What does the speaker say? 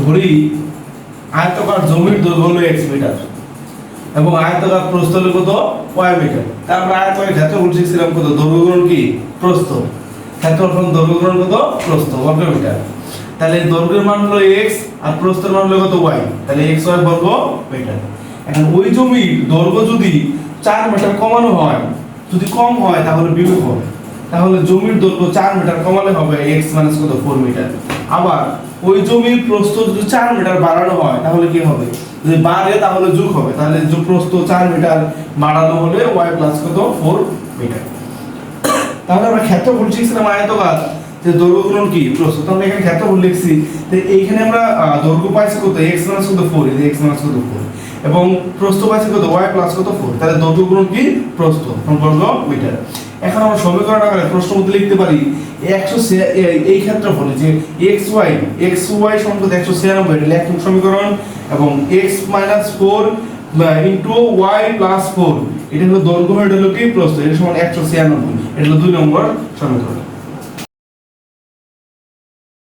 ধরি আয়তাকার জমির দৈর্ঘ্য হলো x মিটার এবং আয়তাকার প্রস্থ হলো কত y মিটার। তারপর আয়তাকার ক্ষেত্রফল শিখছিলাম কত, দৈর্ঘ্য গুণন কি প্রস্থ, ক্ষেত্রফল দৈর্ঘ্য গুণন কত প্রস্থ বর্গ মিটার। তাহলে দৈর্ঘ্যের মান হলো x আর প্রস্থের মান হলো কত y, তাহলে x y বর্গ মিটার। এখন ওই জমির দৈর্ঘ্য যদি 4 মিটার কমানো হয়, যদি কম হয় তাহলে বিয়োগ হবে, তাহলে জমির দৈর্ঘ্য 4 মিটার কমালে হবে x মাইনাস কত 4 মিটার। আবার ওই জমির প্রস্থ যদি 4 মিটার বাড়ানো হয় তাহলে কি হবে, যদি বাড়ে তাহলে যোগ হবে, তাহলে যে প্রস্থ 4 মিটার বাড়ানো হলে y প্লাস কত 4 মিটার। তাহলে আমরা ক্ষেত্রফল শিখছিলাম আয়তকার যে দৈর্ঘ্য গুণন কি প্রস্থ, তো আমরা এখানে ক্ষেত্রফল লিখছি। তো এইখানে আমরা দৈর্ঘ্য পাইছি কত x মাইনাস কত 4, এই যে x মাইনাস কত 4 এবং প্রস্থ পাইছি কত y প্লাস কত 4, তাহলে দৈর্ঘ্য গুণন কি প্রস্থ বর্গ মিটার। এখন আমরা সমীকরণ আকারে প্রশ্ন মধ্যে লিখতে পারি এই ক্ষেত্রফলে যে xy সমান কত 196, এটা লেখক সমীকরণ, এবং x minus 4 into y plus 4 এটা হলো দৈর্ঘ্য, এটা হলো কি প্রস্থ, এটা সমান 196, এটা হলো 2 নম্বর সমীকরণ।